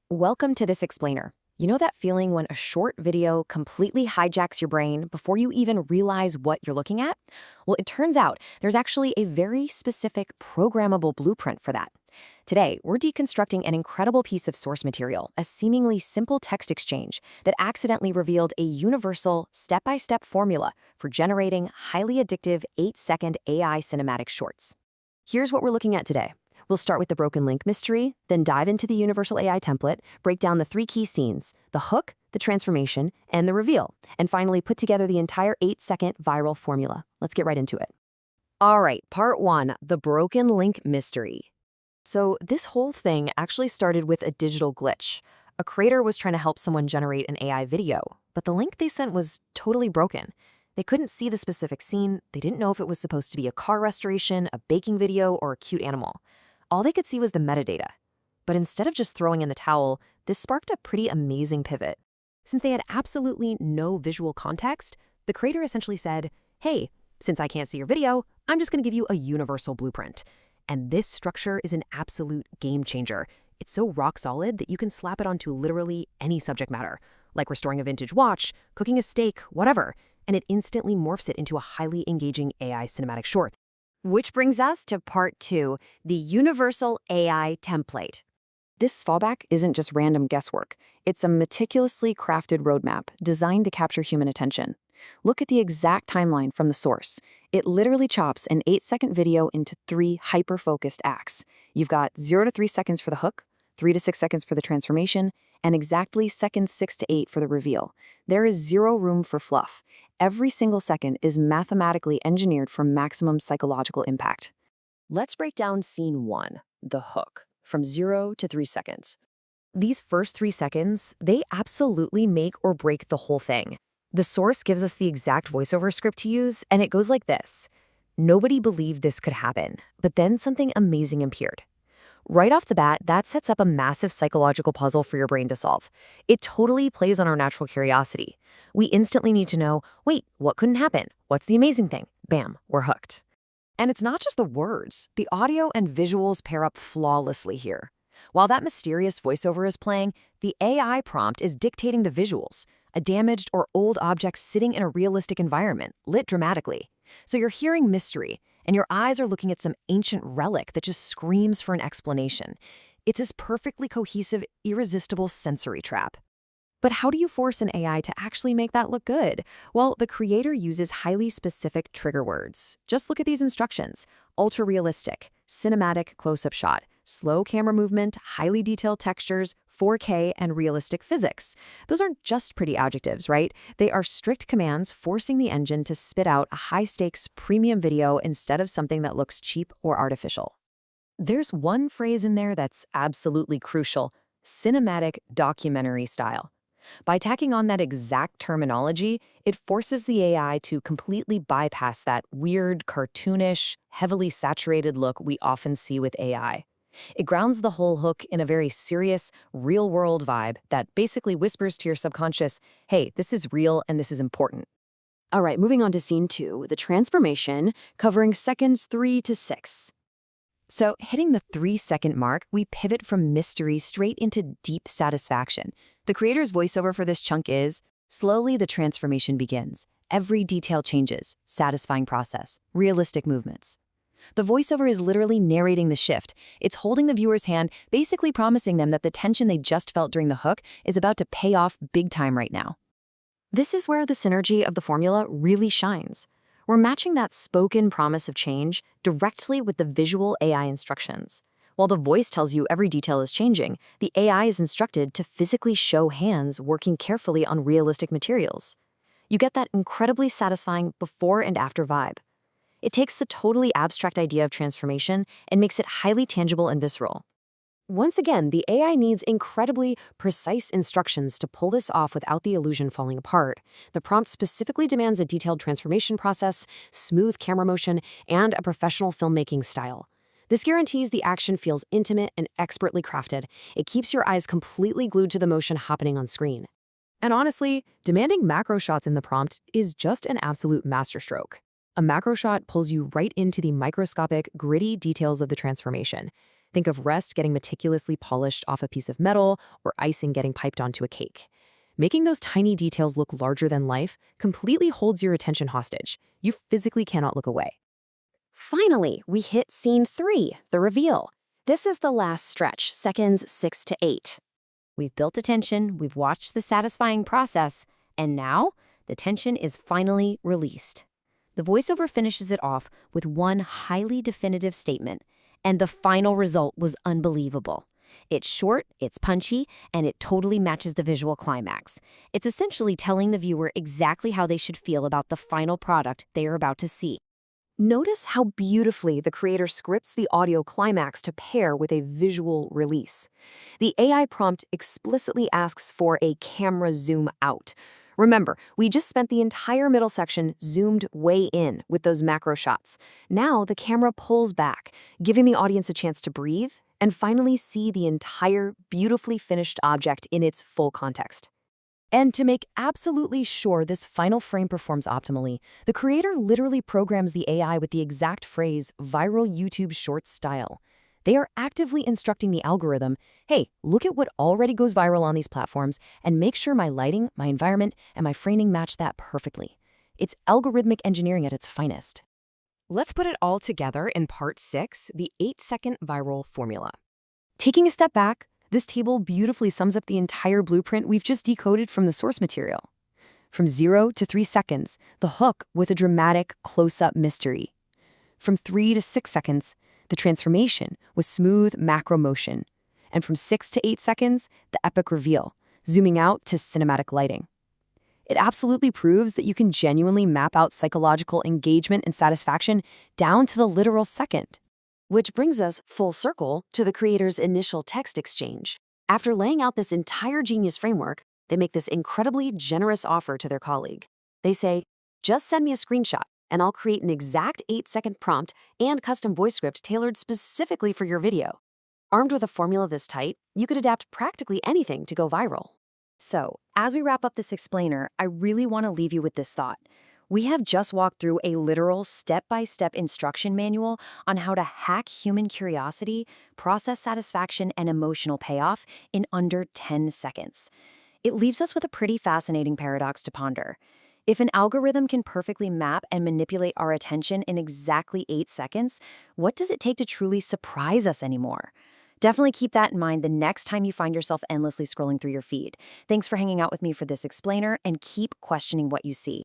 Welcome to this explainer. You know that feeling when a short video completely hijacks your brain before you even realize what you're looking at? Well, it turns out there's actually a very specific programmable blueprint for that. Today, we're deconstructing an incredible piece of source material, a seemingly simple text exchange that accidentally revealed a universal, step-by-step formula for generating highly addictive 8-second AI cinematic shorts. Here's what we're looking at today. We'll start with the broken link mystery, then dive into the universal AI template, break down the 3 key scenes, the hook, the transformation, and the reveal, and finally put together the entire 8-second viral formula. Let's get right into it. All right, part 1, the broken link mystery. So this whole thing actually started with a digital glitch. A creator was trying to help someone generate an AI video, but the link they sent was totally broken. They couldn't see the specific scene, they didn't know if it was supposed to be a car restoration, a baking video, or a cute animal. All they could see was the metadata. But instead of just throwing in the towel, this sparked a pretty amazing pivot. Since they had absolutely no visual context, the creator essentially said, hey, since I can't see your video, I'm just going to give you a universal blueprint. And this structure is an absolute game changer. It's so rock solid that you can slap it onto literally any subject matter, like restoring a vintage watch, cooking a steak, whatever, and it instantly morphs it into a highly engaging AI cinematic short. Which brings us to part 2, the universal AI template. This fallback isn't just random guesswork. It's a meticulously crafted roadmap designed to capture human attention. Look at the exact timeline from the source. It literally chops an 8-second video into 3 hyper-focused acts. You've got 0 to 3 seconds for the hook, 3 to 6 seconds for the transformation, and exactly seconds 6 to 8 for the reveal. There is zero room for fluff. Every single second is mathematically engineered for maximum psychological impact. Let's break down scene 1, the hook, from 0 to 3 seconds. These first 3 seconds, they absolutely make or break the whole thing. The source gives us the exact voiceover script to use, and it goes like this. Nobody believed this could happen, but then something amazing appeared. Right off the bat, that sets up a massive psychological puzzle for your brain to solve. It totally plays on our natural curiosity. We instantly need to know, wait, what couldn't happen? What's the amazing thing? Bam, we're hooked. And it's not just the words. The audio and visuals pair up flawlessly here. While that mysterious voiceover is playing, the AI prompt is dictating the visuals, a damaged or old object sitting in a realistic environment, lit dramatically. So you're hearing mystery, and your eyes are looking at some ancient relic that just screams for an explanation. It's this perfectly cohesive, irresistible sensory trap. But how do you force an AI to actually make that look good? Well, the creator uses highly specific trigger words. Just look at these instructions. Ultra-realistic, cinematic close-up shot, slow camera movement, highly detailed textures, 4K, and realistic physics. Those aren't just pretty adjectives, right? They are strict commands forcing the engine to spit out a high-stakes premium video instead of something that looks cheap or artificial. There's one phrase in there that's absolutely crucial: cinematic documentary style. By tacking on that exact terminology, it forces the AI to completely bypass that weird, cartoonish, heavily saturated look we often see with AI. It grounds the whole hook in a very serious, real-world vibe that basically whispers to your subconscious, hey, this is real and this is important. All right, moving on to scene 2, the transformation, covering seconds 3 to 6. So, hitting the 3-second mark, we pivot from mystery straight into deep satisfaction. The creator's voiceover for this chunk is, slowly the transformation begins. Every detail changes, satisfying process, realistic movements. The voiceover is literally narrating the shift. It's holding the viewer's hand, basically promising them that the tension they just felt during the hook is about to pay off big time right now. This is where the synergy of the formula really shines. We're matching that spoken promise of change directly with the visual AI instructions. While the voice tells you every detail is changing, the AI is instructed to physically show hands working carefully on realistic materials. You get that incredibly satisfying before and after vibe. It takes the totally abstract idea of transformation and makes it highly tangible and visceral. Once again, the AI needs incredibly precise instructions to pull this off without the illusion falling apart. The prompt specifically demands a detailed transformation process, smooth camera motion, and a professional filmmaking style. This guarantees the action feels intimate and expertly crafted. It keeps your eyes completely glued to the motion happening on screen. And honestly, demanding macro shots in the prompt is just an absolute masterstroke. A macro shot pulls you right into the microscopic, gritty details of the transformation. Think of rest getting meticulously polished off a piece of metal or icing getting piped onto a cake. Making those tiny details look larger than life completely holds your attention hostage. You physically cannot look away. Finally, we hit scene 3, the reveal. This is the last stretch, seconds 6 to 8. We've built attention, we've watched the satisfying process, and now the tension is finally released. The voiceover finishes it off with one highly definitive statement, and the final result was unbelievable. It's short, it's punchy, and it totally matches the visual climax. It's essentially telling the viewer exactly how they should feel about the final product they are about to see. Notice how beautifully the creator scripts the audio climax to pair with a visual release. The AI prompt explicitly asks for a camera zoom out. Remember, we just spent the entire middle section zoomed way in with those macro shots. Now the camera pulls back, giving the audience a chance to breathe and finally see the entire beautifully finished object in its full context. And to make absolutely sure this final frame performs optimally, the creator literally programs the AI with the exact phrase viral YouTube Shorts style. They are actively instructing the algorithm, hey, look at what already goes viral on these platforms and make sure my lighting, my environment, and my framing match that perfectly. It's algorithmic engineering at its finest. Let's put it all together in part 6, the 8-second viral formula. Taking a step back, this table beautifully sums up the entire blueprint we've just decoded from the source material. From 0 to 3 seconds, the hook with a dramatic close-up mystery. From 3 to 6 seconds, the transformation with smooth macro motion. And from 6 to 8 seconds, the epic reveal, zooming out to cinematic lighting. It absolutely proves that you can genuinely map out psychological engagement and satisfaction down to the literal second. Which brings us full circle to the creator's initial text exchange. After laying out this entire genius framework, they make this incredibly generous offer to their colleague. They say, just send me a screenshot, and I'll create an exact 8-second prompt and custom voice script tailored specifically for your video. Armed with a formula this tight, you could adapt practically anything to go viral. So, as we wrap up this explainer, I really want to leave you with this thought. We have just walked through a literal step-by-step instruction manual on how to hack human curiosity, process satisfaction, and emotional payoff in under 10 seconds. It leaves us with a pretty fascinating paradox to ponder. If an algorithm can perfectly map and manipulate our attention in exactly 8 seconds, what does it take to truly surprise us anymore? Definitely keep that in mind the next time you find yourself endlessly scrolling through your feed. Thanks for hanging out with me for this explainer, and keep questioning what you see.